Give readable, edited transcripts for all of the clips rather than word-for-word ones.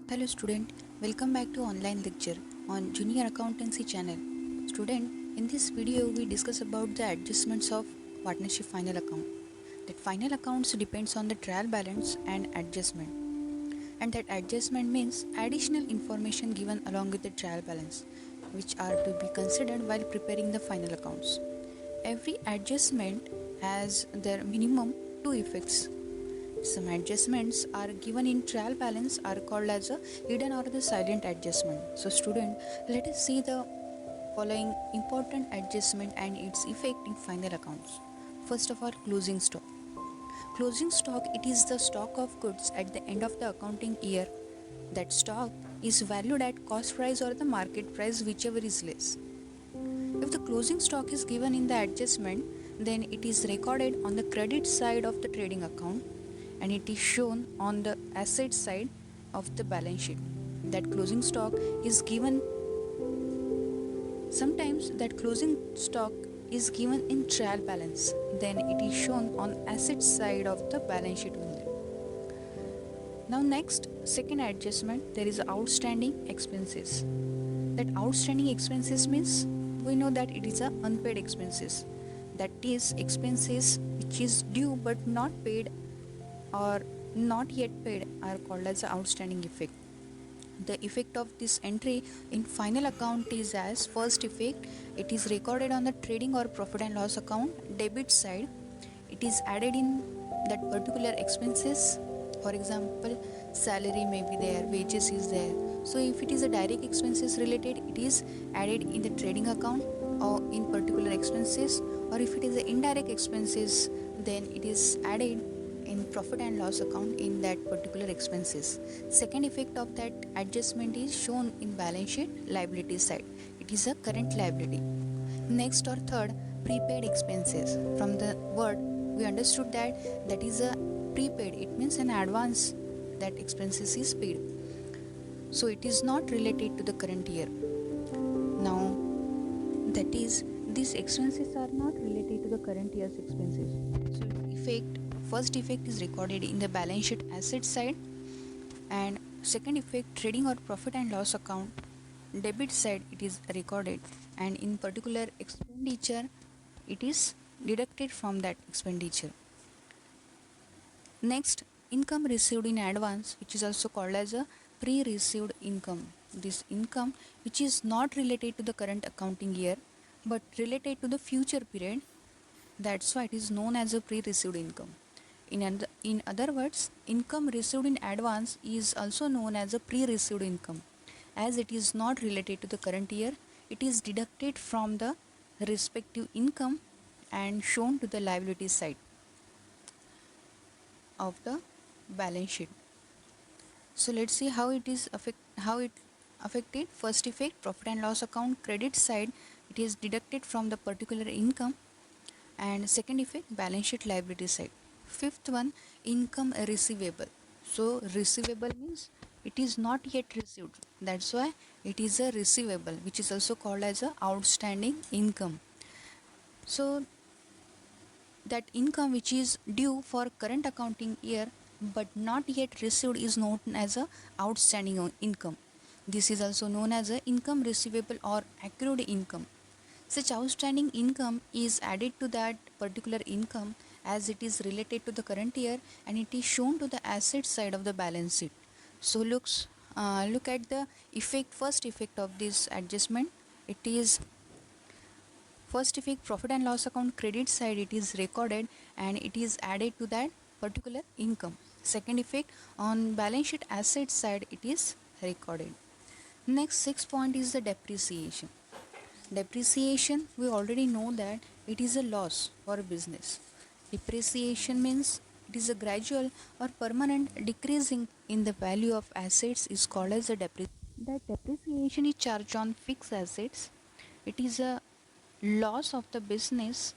Hello student, welcome back to online lecture on Junior Accountancy channel. Student, in this video we discuss about the adjustments of partnership final account. That final accounts depends on the trial balance and adjustment. And that adjustment means additional information given along with the trial balance, which are to be considered while preparing the final accounts. Every adjustment has their minimum two effects. Some adjustments are given in trial balance are called as a hidden or the silent adjustment. So student, let us see the following important adjustment and its effect in final accounts. First of all, closing stock. Closing stock, it is the stock of goods at the end of the accounting year. That stock is valued at cost price or the market price, whichever is less. If the closing stock is given in the adjustment, then it is recorded on the credit side of the trading account and it is shown on the asset side of the balance sheet. That closing stock is given, sometimes that closing stock is given in trial balance, then it is shown on asset side of the balance sheet only. Now next, second adjustment, there is outstanding expenses. That outstanding expenses means we know that it is a unpaid expenses. That is expenses which is due but not paid or not yet paid are called as outstanding effect. The effect of this entry in final account is as first effect, it is recorded on the trading or profit and loss account debit side. It is added in that particular expenses. For example, salary may be there, wages is there. So if it is a direct expenses related, it is added in the trading account or in particular expenses, or if it is the indirect expenses, then it is added in profit and loss account in that particular expenses. Second effect of that adjustment is shown in balance sheet liability side. It is a current liability. Next or third, prepaid expenses. From the word we understood that that is a prepaid. It means an advance that expenses is paid. So it is not related to the current year. Now that is, these expenses are not related to the current year's expenses. So effect, first effect is recorded in the balance sheet asset side, and second effect, trading or profit and loss account debit side, it is recorded, and in particular expenditure it is deducted from that expenditure. Next, income received in advance, which is also called as a pre-received income. This income which is not related to the current accounting year but related to the future period, that's why it is known as a pre-received income. In other words, income received in advance is also known as a pre-received income. As it is not related to the current year, it is deducted from the respective income and shown to the liability side of the balance sheet. So let's see how it affected. First effect, profit and loss account credit side, it is deducted from the particular income, and second effect, balance sheet liability side. Fifth one, income receivable. So receivable means it is not yet received, that's why it is a receivable, which is also called as a outstanding income. So that income which is due for current accounting year but not yet received is known as a outstanding income. This is also known as a income receivable or accrued income. Such outstanding income is added to that particular income as it is related to the current year, and it is shown to the asset side of the balance sheet. So look at the effect, first effect of this adjustment. It is first effect, profit and loss account credit side, it is recorded and it is added to that particular income. Second effect, on balance sheet asset side, it is recorded. Next, sixth point is the depreciation. Depreciation, we already know that it is a loss for a business. Depreciation means it is a gradual or permanent decreasing in the value of assets is called as a depreciation. That depreciation is charged on fixed assets. It is a loss of the business.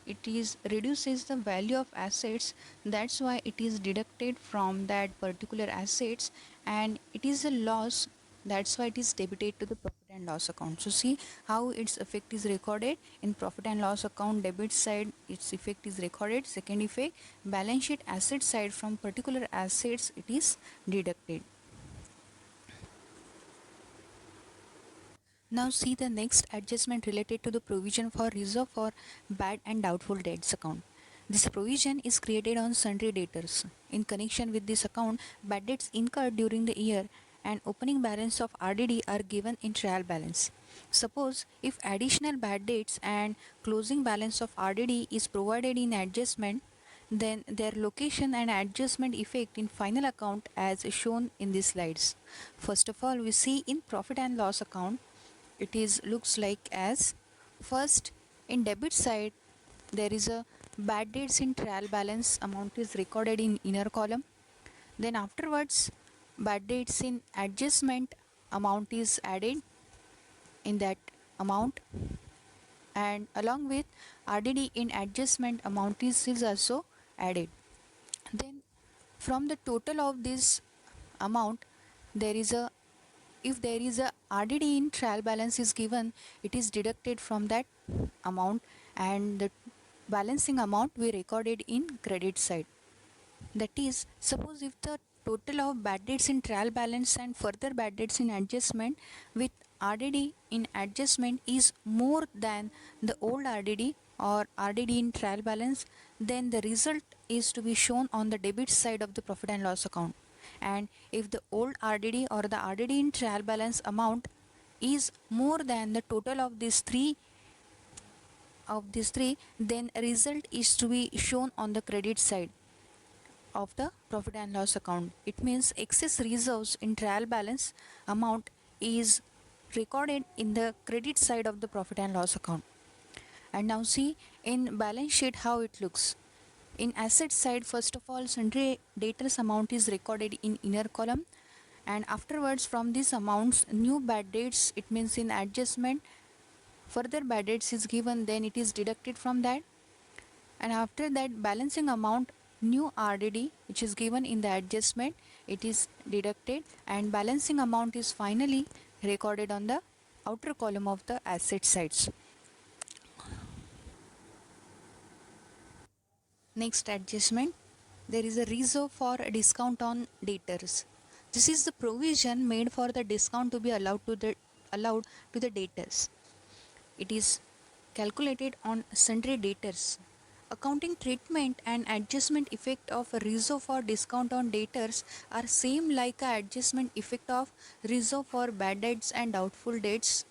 It is reduces the value of assets, that's why it is deducted from that particular assets, and it is a loss, that's why it is debited to the profit and loss account. So see how its effect is recorded in profit and loss account debit side, its effect is recorded. Second effect, balance sheet asset side, from particular assets it is deducted. Now see the next adjustment related to the provision for reserve for bad and doubtful debts account. This provision is created on sundry debtors. In connection with this account, bad debts incurred during the year and opening balance of RDD are given in trial balance. Suppose if additional bad debts and closing balance of RDD is provided in adjustment, then their location and adjustment effect in final account as shown in these slides. First of all, we see in profit and loss account, it is looks like as first in debit side there is a bad debts in trial balance amount is recorded in inner column. Then afterwards bad debts in adjustment amount is added in that amount, and along with RDD in adjustment amount is also added. Then from the total of this amount, there is a if there is a RDD in trial balance is given, it is deducted from that amount, and the balancing amount we recorded in credit side. That is, suppose if the total of bad debts in trial balance and further bad debts in adjustment with RDD in adjustment is more than the old RDD or RDD in trial balance, then the result is to be shown on the debit side of the profit and loss account. And if the old RDD or the RDD in trial balance amount is more than the total of these three, then result is to be shown on the credit side of the profit and loss account. It means excess reserves in trial balance amount is recorded in the credit side of the profit and loss account. And now see in balance sheet how it looks. In asset side, first of all, sundry debtors amount is recorded in inner column, and afterwards from these amounts new bad debts, it means in adjustment further bad debts is given, then it is deducted from that, and after that balancing amount new RDD which is given in the adjustment, it is deducted, and balancing amount is finally recorded on the outer column of the asset sides. Next adjustment, there is a reserve for a discount on debtors. This is the provision made for the discount to be allowed to the debtors. It is calculated on sundry debtors. Accounting treatment and adjustment effect of a reserve for discount on debtors are same like a adjustment effect of reserve for bad debts and doubtful debts,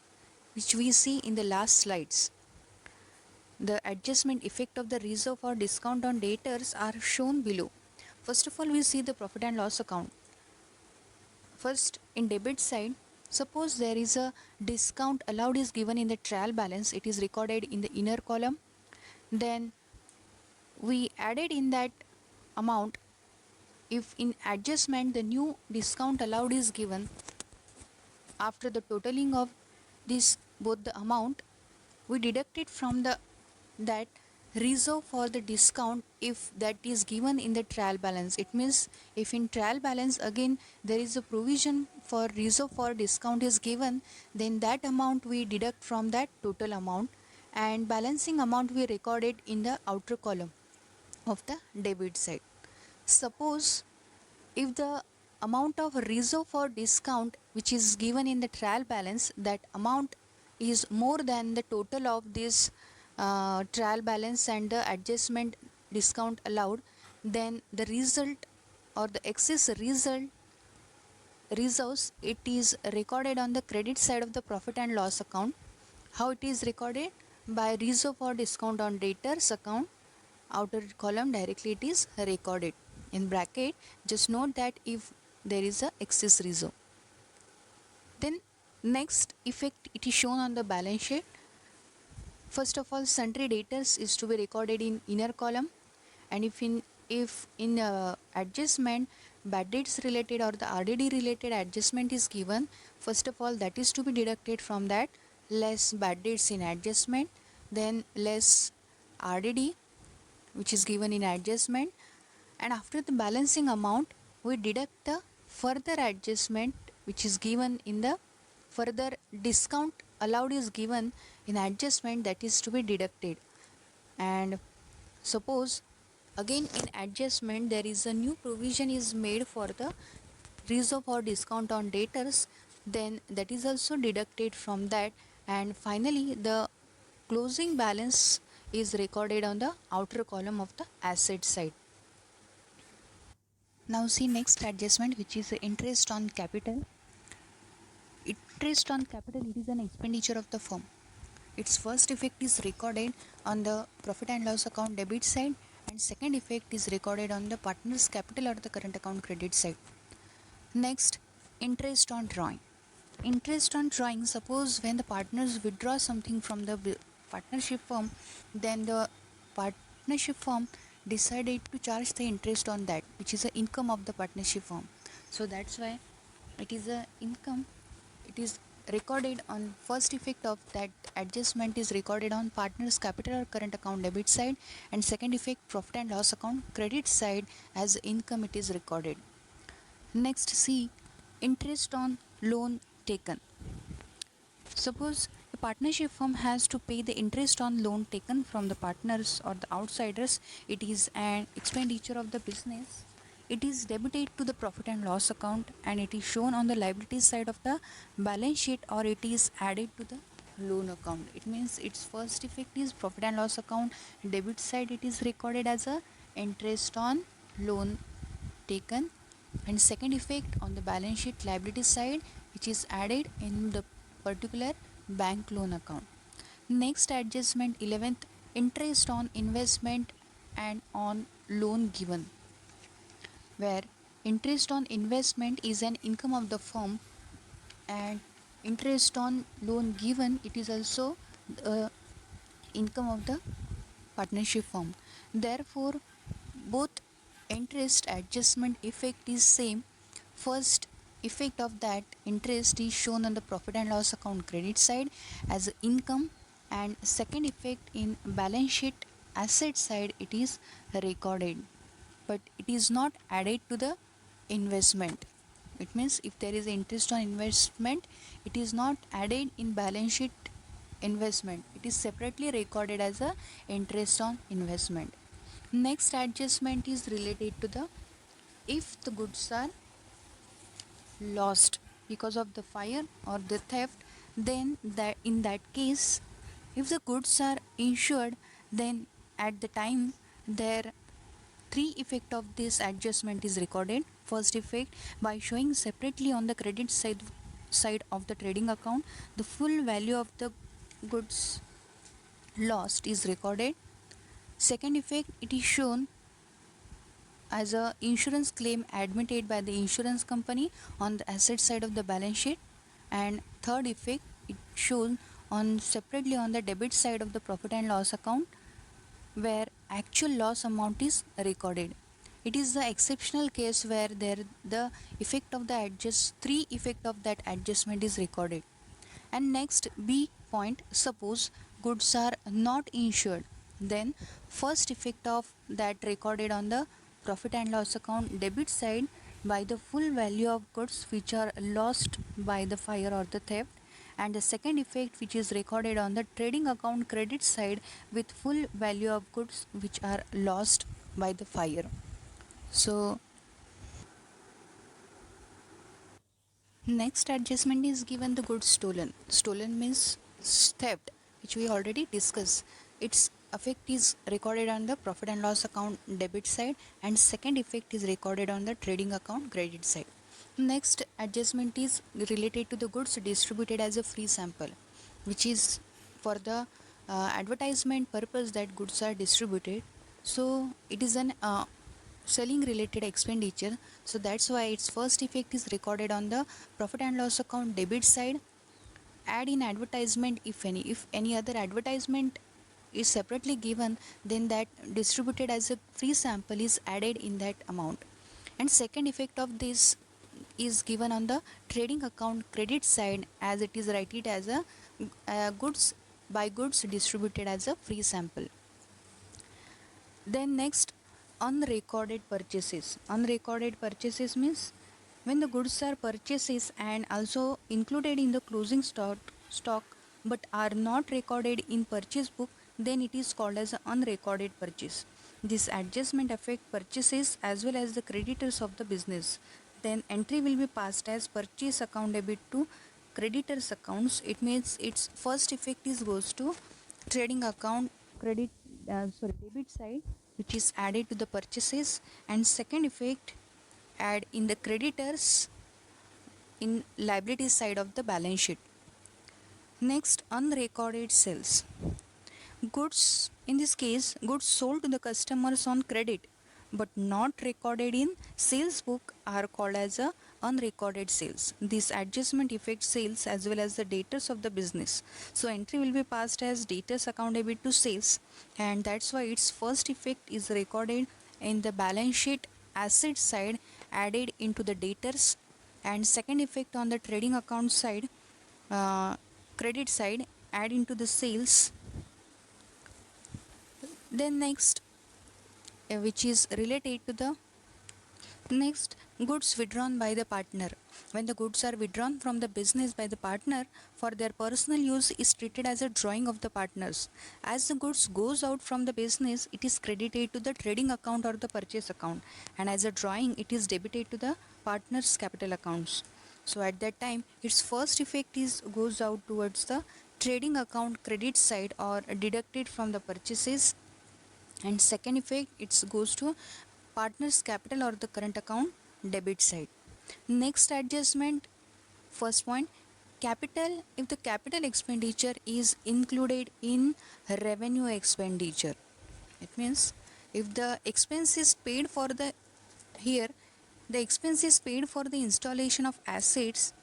which we see in the last slides. The adjustment effect of the reserve for discount on debtors are shown below. First of all, we see the profit and loss account. First, in debit side, suppose there is a discount allowed is given in the trial balance, it is recorded in the inner column. Then we added in that amount, if in adjustment the new discount allowed is given, after the totaling of this both the amount, we deducted from the that reserve for the discount if that is given in the trial balance. It means if in trial balance again there is a provision for reserve for discount is given, then that amount we deduct from that total amount, and balancing amount we recorded in the outer column of the debit side. Suppose if the amount of reserve for discount which is given in the trial balance, that amount is more than the total of this trial balance and the adjustment discount allowed, then the result or the excess result reserves, it is recorded on the credit side of the profit and loss account. How it is recorded? By reserve for discount on debtors account, outer column directly it is recorded. In bracket, just note that if there is a excess reserve. Then next effect it is shown on the balance sheet. First of all, sundry debtors is to be recorded in inner column, and if in adjustment bad debts related or the RDD related adjustment is given, first of all that is to be deducted from that, less bad debts in adjustment, then less RDD which is given in adjustment, and after the balancing amount we deduct the further adjustment which is given in the further discount allowed is given in adjustment, that is to be deducted. And suppose again in adjustment there is a new provision is made for the reserve for discount on debtors, then that is also deducted from that, and finally the closing balance is recorded on the outer column of the asset side. Now see next adjustment, which is interest on capital. Interest on capital, it is an expenditure of the firm. Its first effect is recorded on the profit and loss account debit side, and second effect is recorded on the partner's capital or the current account credit side. Next, interest on drawing. Interest on drawing, suppose when the partners withdraw something from the partnership firm, then the partnership firm decided to charge the interest on that, which is the income of the partnership firm. So that's why it is a income. It is recorded on first effect of that adjustment is recorded on partner's capital or current account debit side, and second effect profit and loss account credit side as income it is recorded. Next, see interest on loan taken. Suppose a partnership firm has to pay the interest on loan taken from the partners or the outsiders. It is an expenditure of the business. It is debited to the profit and loss account, and it is shown on the liability side of the balance sheet, or it is added to the loan account. It means its first effect is profit and loss account debit side, it is recorded as a interest on loan taken, and second effect on the balance sheet liability side, which is added in the particular bank loan account. Next adjustment, 11th, interest on investment and on loan given, where interest on investment is an income of the firm, and interest on loan given, it is also the income of the partnership firm. Therefore both interest adjustment effect is same. First effect of that interest is shown on the profit and loss account credit side as income, and second effect in balance sheet asset side it is recorded, but it is not added to the investment. It means if there is interest on investment, it is not added in balance sheet investment, it is separately recorded as a interest on investment. Next adjustment is related to the if the goods are lost because of the fire or the theft, then that in that case, if the goods are insured, then at the time their three effect of this adjustment is recorded. First effect, by showing separately on the credit side of the trading account, the full value of the goods lost is recorded. Second effect, it is shown as a insurance claim admitted by the insurance company on the asset side of the balance sheet, and third effect, it shown on separately on the debit side of the profit and loss account, where actual loss amount is recorded. It is the exceptional case where there the effect of the adjust three effect of that adjustment is recorded. And next, B point, suppose goods are not insured, then first effect of that recorded on the profit and loss account debit side by the full value of goods which are lost by the fire or the theft, and the second effect which is recorded on the trading account credit side with full value of goods which are lost by the fire. So next adjustment is given the goods stolen. Stolen means theft, which we already discussed. Its effect is recorded on the profit and loss account debit side, and second effect is recorded on the trading account credit side. Next adjustment is related to the goods distributed as a free sample, which is for the advertisement purpose that goods are distributed. So it is an selling related expenditure, so that's why its first effect is recorded on the profit and loss account debit side. Add in advertisement, if any other advertisement is separately given, then that distributed as a free sample is added in that amount. And second effect of this is given on the trading account credit side, as it is written as a goods by goods distributed as a free sample. Then next, unrecorded purchases. Unrecorded purchases means when the goods are purchases and also included in the closing stock but are not recorded in purchase book, then it is called as an unrecorded purchase. This adjustment affect purchases as well as the creditors of the business. then entry will be passed as purchase account debit to creditors accounts. It means its first effect is goes to trading account credit debit side, which is added to the purchases, and second effect add in the creditors in liability side of the balance sheet. Next, unrecorded sales. Goods, in this case, goods sold to the customers on credit but not recorded in sales book are called as a unrecorded sales. This adjustment affects sales as well as the debtors of the business. So entry will be passed as debtors account debit to sales, and that's why its first effect is recorded in the balance sheet asset side added into the debtors, and second effect on the trading account side credit side add into the sales. Then next, which is related to the next, goods withdrawn by the partner. When the goods are withdrawn from the business by the partner for their personal use is treated as a drawing of the partners. As the goods goes out from the business, it is credited to the trading account or the purchase account, and as a drawing it is debited to the partner's capital accounts. So at that time its first effect is goes out towards the trading account credit side or deducted from the purchases, and second effect it goes to partner's capital or the current account debit side. Next adjustment, first point, capital. If the capital expenditure is included in revenue expenditure, it means if the expense is paid for the here the expense is paid for the installation of assets,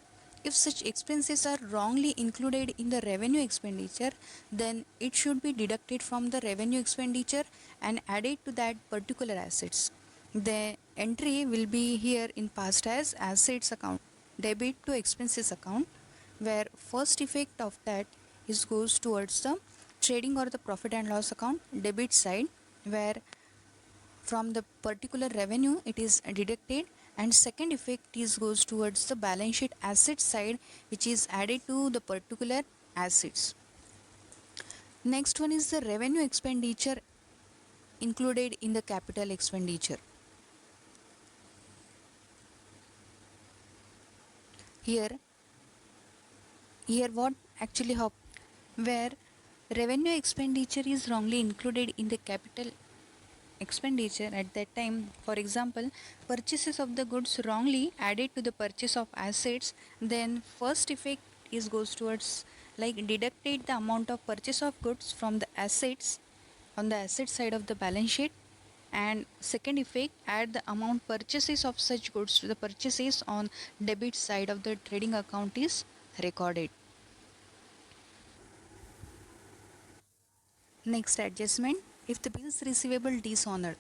if such expenses are wrongly included in the revenue expenditure, then it should be deducted from the revenue expenditure and added to that particular assets. The entry will be here in past as assets account debit to expenses account, where first effect of that is goes towards the trading or the profit and loss account debit side, where from the particular revenue it is deducted, and second effect is goes towards the balance sheet asset side, which is added to the particular assets. Next one is the revenue expenditure included in the capital expenditure. Here here what actually where revenue expenditure is wrongly included in the capital expenditure at that time, for example, purchases of the goods wrongly added to the purchase of assets, then first effect is goes towards like deducted the amount of purchase of goods from the assets on the asset side of the balance sheet, and second effect add the amount purchases of such goods to the purchases on debit side of the trading account is recorded. Next adjustment, if the bills receivable dishonored.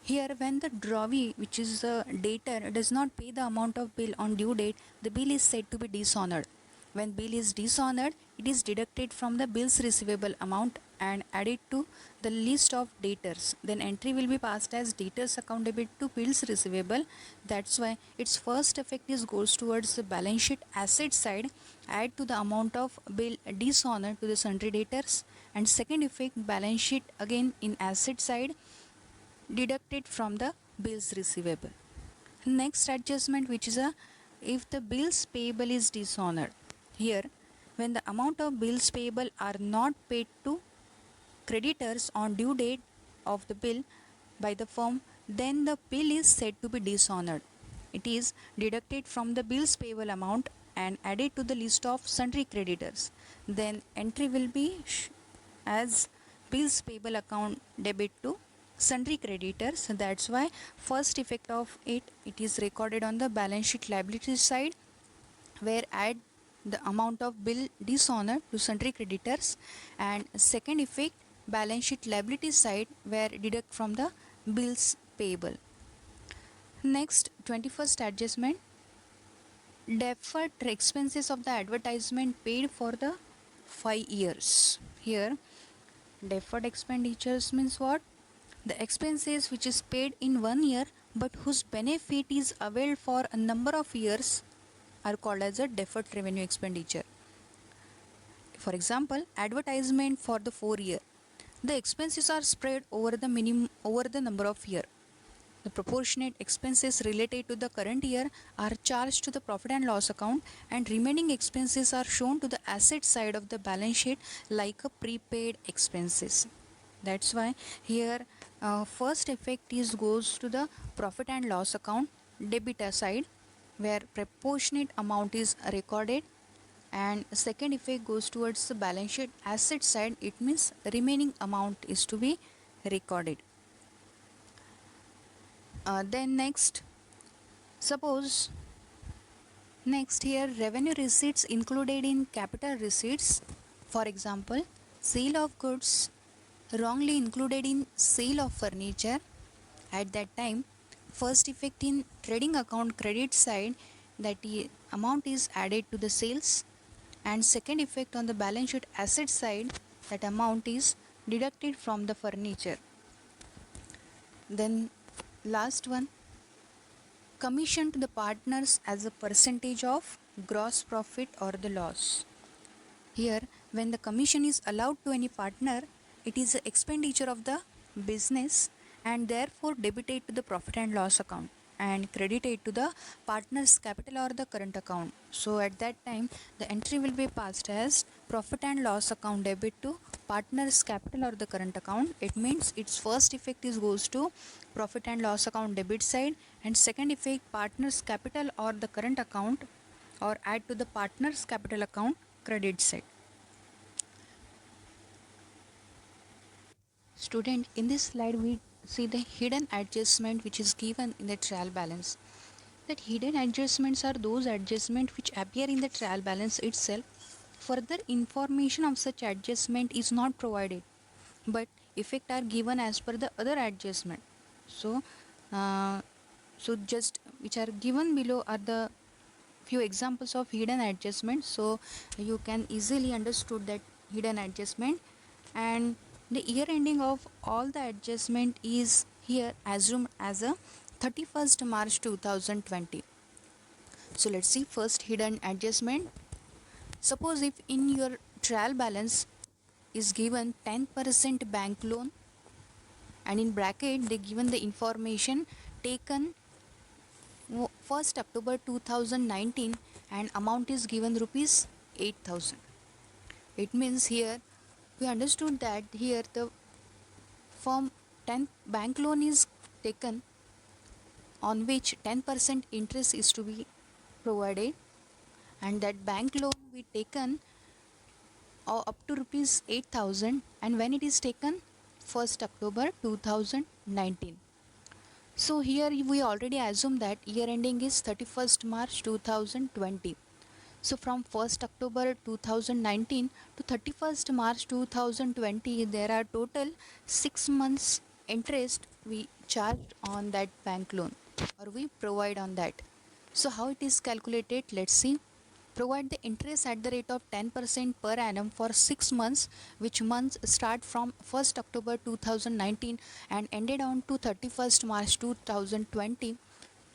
Here, when the drawee, which is the debtor, does not pay the amount of bill on due date, the bill is said to be dishonored. When bill is dishonored, it is deducted from the bills receivable amount and added to the list of debtors. Then entry will be passed as debtors account debit to bills receivable. That's why its first effect is goes towards the balance sheet asset side, add to the amount of bill dishonored to the sundry debtors, and second effect balance sheet again in asset side deducted from the bills receivable. Next adjustment, which is a if the bills payable is dishonored. Here, when the amount of bills payable are not paid to creditors on due date of the bill by the firm, then the bill is said to be dishonored. It is deducted from the bills payable amount and added to the list of sundry creditors. Then entry will be as bills payable account debit to sundry creditors. That's why first effect of it is recorded on the balance sheet liability side, where add the amount of bill dishonored to sundry creditors, and second effect balance sheet liability side, where deduct from the bills payable. Next, 21st adjustment, deferred expenses of the advertisement paid for the 5 years. Here deferred expenditures means what? The expenses which is paid in 1 year but whose benefit is availed for a number of years are called as a deferred revenue expenditure. For example, advertisement for the 4 year. The expenses are spread over the number of year. The proportionate expenses related to the current year are charged to the profit and loss account, and remaining expenses are shown to the asset side of the balance sheet like a prepaid expenses. That's why here first effect is goes to the profit and loss account debitor side, where proportionate amount is recorded, and second effect goes towards the balance sheet asset side. It means remaining amount is to be recorded. Then suppose next here revenue receipts included in capital receipts. For example, sale of goods wrongly included in sale of furniture. At that time, first effect in trading account credit side, that amount is added to the sales, and second effect on the balance sheet asset side, that amount is deducted from the furniture. Then last one, commission to the partners as a percentage of gross profit or the loss. Here, when the commission is allowed to any partner, it is an expenditure of the business and therefore debited to the profit and loss account and credited to the partner's capital or the current account. So at that time, the entry will be passed as profit and loss account debit to partner's capital or the current account. It means its first effect is goes to profit and loss account debit side, and second effect partner's capital or the current account or add to the partner's capital account credit side. Student, in this slide we see the hidden adjustment which is given in the trial balance. That hidden adjustments are those adjustments which appear in the trial balance itself. Further information of such adjustment is not provided, but effect are given as per the other adjustment. Uh, so just which are given below are the few examples of hidden adjustments, so you can easily understood that hidden adjustment. And the year ending of all the adjustment is here assumed as a 31st March 2020. So let's see first hidden adjustment. Suppose if in your trial balance is given 10% bank loan, and in bracket they given the information taken 1st October 2019 and amount is given rupees 8,000. It means here we understood that here the firm 10 bank loan is taken on which 10% interest is to be provided, and that bank loan we taken up to rupees 8,000, and when it is taken 1st October 2019. So here we already assume that year ending is 31st March 2020. So from 1st October 2019 to 31st March 2020, there are total 6 months interest we charged on that bank loan, or we provide on that. So how it is calculated, let's see. Provide the interest at the rate of 10% per annum for 6 months, which months start from 1st October 2019 and ended on to 31st March 2020.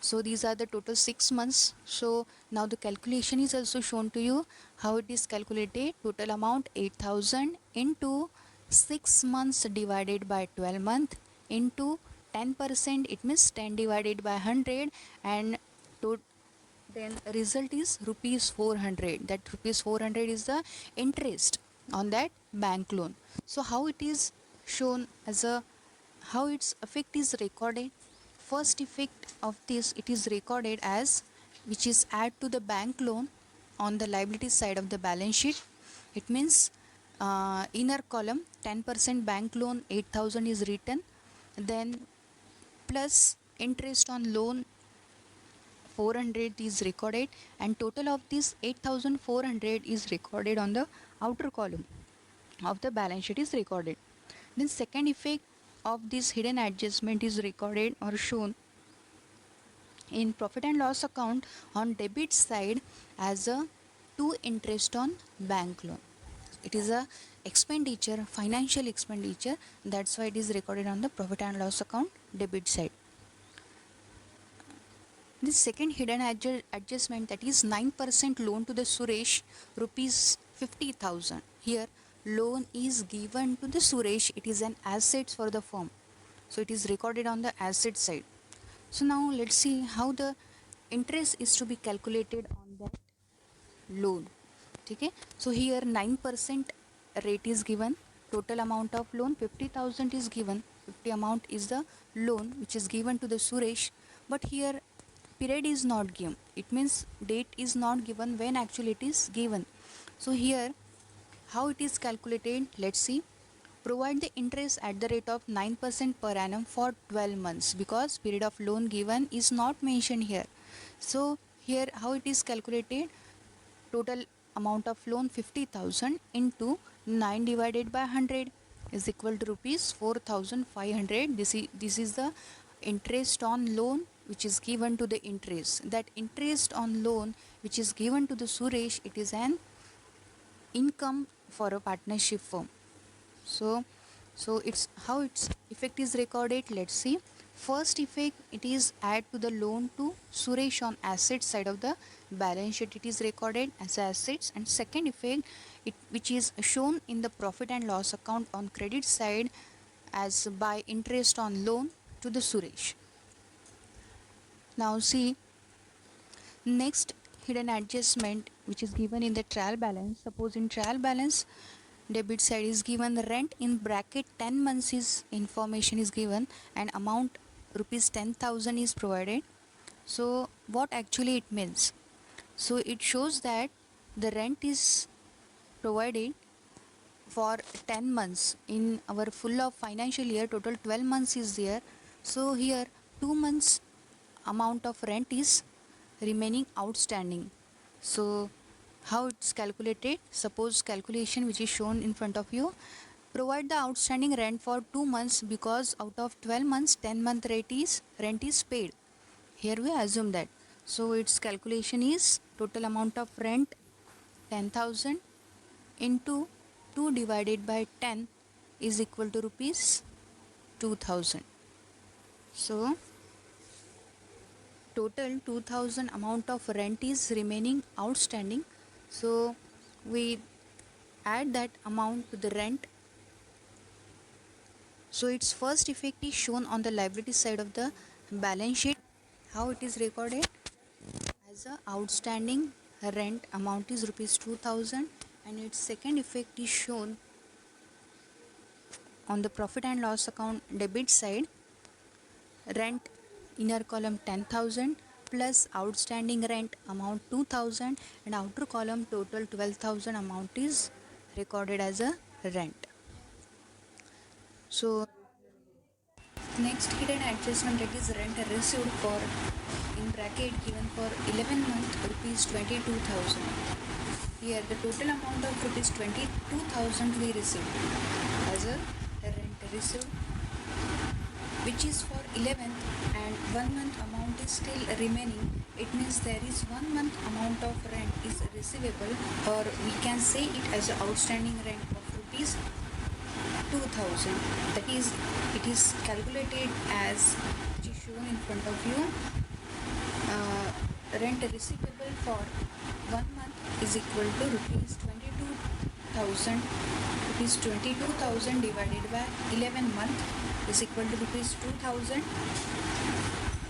So these are the total 6 months. So now the calculation is also shown to you how it is calculated. Total amount 8,000 into 6 months divided by 12 month into 10%, it means 10 divided by 100, and to then result is rupees 400. That rupees 400 is the interest on that bank loan. So how it is shown as a, how its effect is recorded. First effect of this, it is recorded as which is add to the bank loan on the liability side of the balance sheet. It means inner column 10% bank loan 8,000 is written, then plus interest on loan 400 is recorded, and total of this 8,400 is recorded on the outer column of the balance sheet is recorded. Then second effect of this hidden adjustment is recorded or shown in profit and loss account on debit side as a to interest on bank loan. It is a expenditure, financial expenditure, that's why it is recorded on the profit and loss account debit side. The second hidden adjustment, that is 9% loan to the Suresh, rupees 50,000. Here loan is given to the Suresh, it is an asset for the firm, so it is recorded on the asset side. So now let's see how the interest is to be calculated on that loan. Okay, so here 9% rate is given, total amount of loan 50,000 is given, 50 amount is the loan which is given to the Suresh, but here period is not given, it means date is not given when actually it is given. So here how it is calculated, let's see. Provide the interest at the rate of 9% per annum for 12 months, because period of loan given is not mentioned here. So here how it is calculated, total amount of loan 50,000 into 9 divided by 100 is equal to rupees 4,500. This is the interest on loan which is given to the interest. That interest on loan which is given to the Suresh, it is an income for a partnership firm. So it's how its effect is recorded, let's see. First effect, it is add to the loan to Suresh on asset side of the balance sheet, it is recorded as assets. And second effect, it which is shown in the profit and loss account on credit side as by interest on loan to the Suresh. Now see, next hidden adjustment which is given in the trial balance. Suppose in trial balance debit side is given the rent in bracket 10 months is information is given and amount rupees 10,000 is provided. So what actually it means? So it shows that the rent is provided for 10 months in our full of financial year, total 12 months is there. So here 2 months amount of rent is remaining outstanding. So how it's calculated, suppose calculation which is shown in front of you. Provide the outstanding rent for 2 months, because out of 12 months 10-month rent is paid. Here we assume that. So its calculation is total amount of rent 10,000 into 2 divided by 10 is equal to rupees 2,000. So total 2,000 amount of rent is remaining outstanding. So we add that amount to the rent. So its first effect is shown on the liability side of the balance sheet. How it is recorded? As a outstanding rent amount is rupees 2,000, and its second effect is shown on the profit and loss account debit side. Rent inner column 10,000 plus outstanding rent amount 2,000, and outer column total 12,000 amount is recorded as a rent. So next hidden adjustment, that is rent received for in bracket given for 11 month rupees 22,000. Here the total amount of rupees 22,000 we received as a rent received, which is for 11th, and 1 month amount is still remaining. It means there is 1 month amount of rent is receivable, or we can say it as an outstanding rent of rupees 2,000. That is, it is calculated as which is shown in front of you. Rent receivable for 1 month is equal to rupees 22,000. Rupees 22,000 divided by 11 month is equal to rupees 2,000.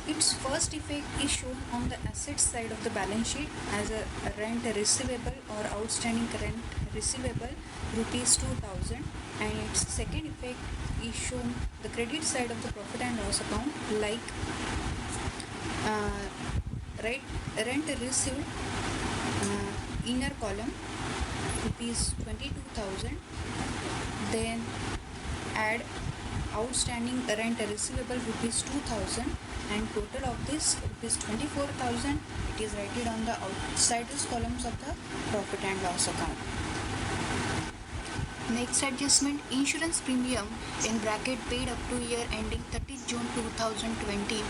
Its first effect is shown on the asset side of the balance sheet as a rent receivable or outstanding rent receivable rupees 2,000, and its second effect is shown the credit side of the profit and loss account, like right, rent received inner column rupees 22,000, then add outstanding rent receivable rupees 2,000, and total of this rupees 24,000, it is written on the outsiders columns of the profit and loss account. Next adjustment, insurance premium in bracket paid up to year ending 30th June 2020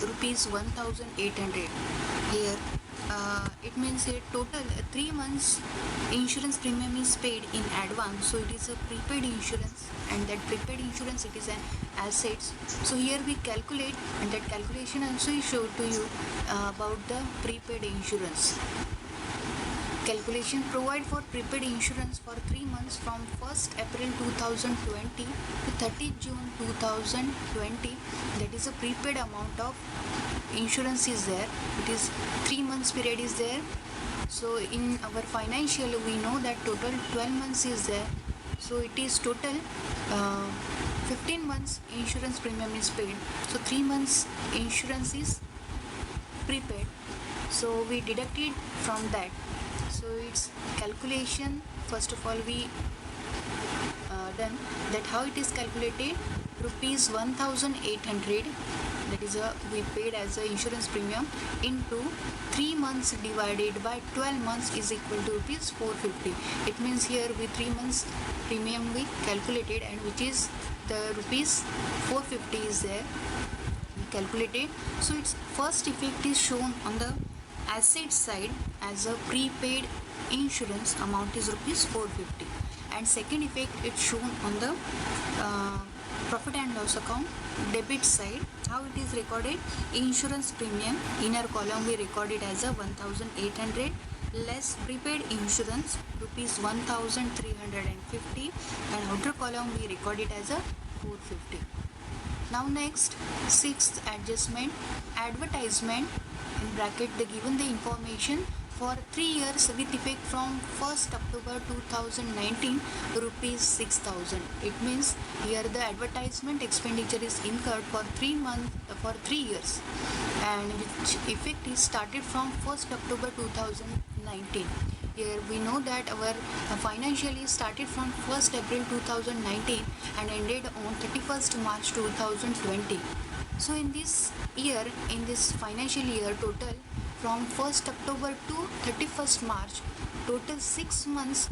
rupees 1,800. Here it means here total 3 months insurance premium is paid in advance, so it is a prepaid insurance, and that prepaid insurance, it is an assets. So here we calculate, and that calculation also is showed to you about the prepaid insurance. calculation. Provide for prepaid insurance for 3 months from 1st April 2020 to 30th June 2020. That is a prepaid amount of insurance is there. It is 3 months period is there. So in our financial we know that total 12 months is there. So it is total 15 months insurance premium is paid. So 3 months insurance is prepaid. So we deducted from that. So its calculation, first of all we done that how it is calculated. Rupees 1800, that is we paid as a insurance premium, into 3 months divided by 12 months is equal to rupees 450. It means here with 3 months premium we calculated, and which is the rupees 450 is there calculated. So its first effect is shown on the asset side as a prepaid insurance amount is rupees 450, and second effect it's shown on the profit and loss account debit side. How it is recorded? Insurance premium, inner column we recorded as a 1800 less prepaid insurance rupees 1350, and outer column we recorded as a 450. Now next, sixth adjustment, advertisement, in bracket they given the information for 3 years with effect from 1st October 2019 rupees 6000. It means here the advertisement expenditure is incurred for 3 years, and which effect is started from 1st October 2019. Here we know that our financial year started from 1st April 2019 and ended on 31st March 2020. So in this year, in this financial year, total from 1st October to 31st March, total 6 months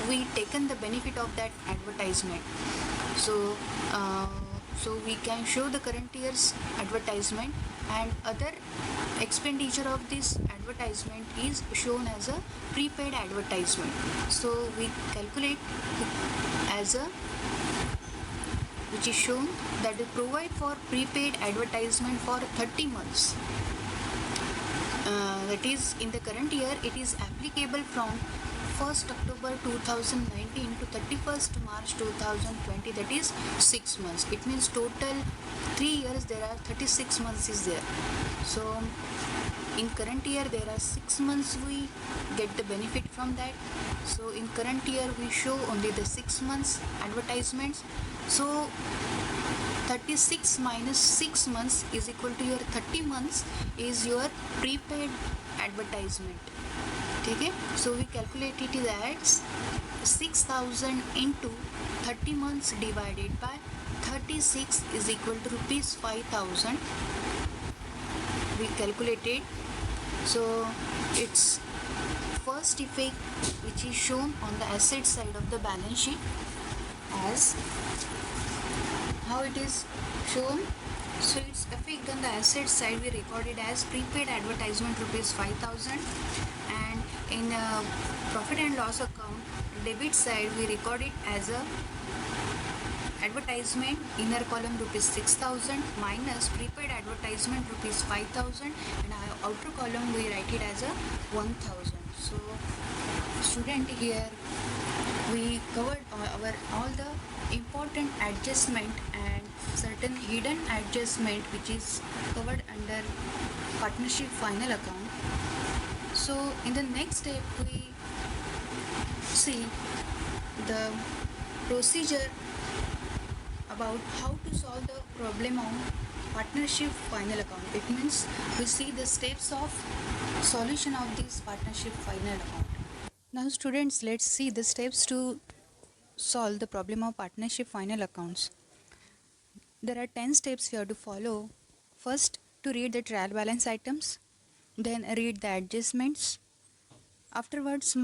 we taken the benefit of that advertisement. So so we can show the current year's advertisement, and other expenditure of this advertisement is shown as a prepaid advertisement. So we calculate as a, which is shown that they provide for prepaid advertisement for 30 months. That is, in the current year it is applicable from 1st October 2019 to 31st March 2020, that is 6 months. It means total 3 years there are 36 months is there. So in current year there are 6 months we get the benefit from that. So in current year we show only the 6 months advertisements. So 36 minus 6 months is equal to your 30 months is your prepaid advertisement. Okay, so we calculate it as 6000 into 30 months divided by 36 is equal to rupees 5000. We calculated. So its first effect, which is shown on the asset side of the balance sheet, as how it is shown. So its effect on the asset side we recorded as prepaid advertisement rupees 5000, and in profit and loss account debit side we recorded as a advertisement inner column rupees 6000 minus prepaid advertisement rupees 5000, and outer column we write it as a 1000. So student, here we covered all the important adjustment and certain hidden adjustment which is covered under partnership final account. So in the next step we see the procedure about how to solve the problem of partnership final account. It means we see the steps of solution of this partnership final account. Now students, let's see the steps to solve the problem of partnership final accounts. There are 10 steps you have to follow. First, to read the trial balance items, then read the adjustments. Afterwards,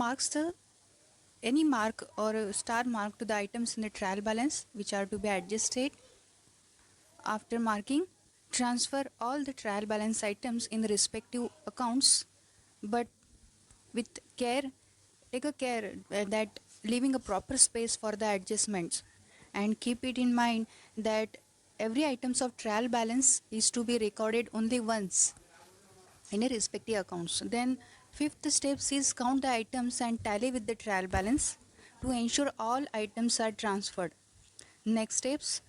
any mark or a star mark to the items in the trial balance which are to be adjusted. After marking, transfer all the trial balance items in the respective accounts, but with care, take a care that leaving a proper space for the adjustments, and keep it in mind that every items of trial balance is to be recorded only once in a respective accounts. Then Fifth steps is count the items and tally with the trial balance to ensure all items are transferred. Next steps,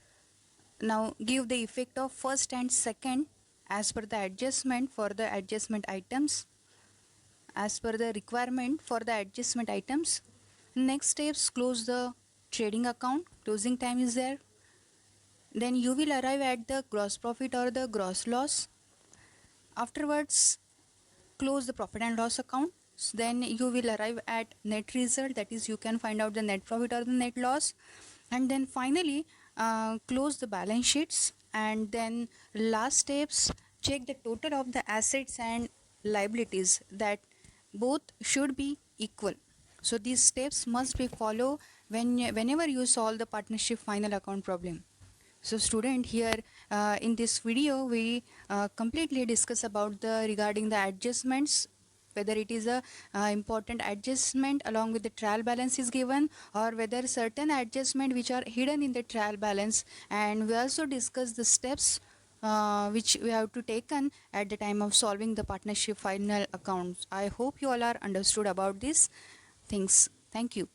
now give the effect of first and second as per the adjustment for the adjustment items, as per the requirement for the adjustment items. Next steps, close the trading account, closing time is there. Then you will arrive at the gross profit or the gross loss. Afterwards, close the profit and loss account. Then you will arrive at net result, that is you can find out the net profit or the net loss. And then finally close the balance sheets. And then last steps, check the total of the assets and liabilities, that both should be equal. So these steps must be followed whenever you solve the partnership final account problem. So student, here in this video we completely discuss about the regarding the adjustments, whether it is a important adjustment along with the trial balance is given, or whether certain adjustment which are hidden in the trial balance. And we also discuss the steps which we have to taken at the time of solving the partnership final accounts. I hope you all are understood about these things. Thank you.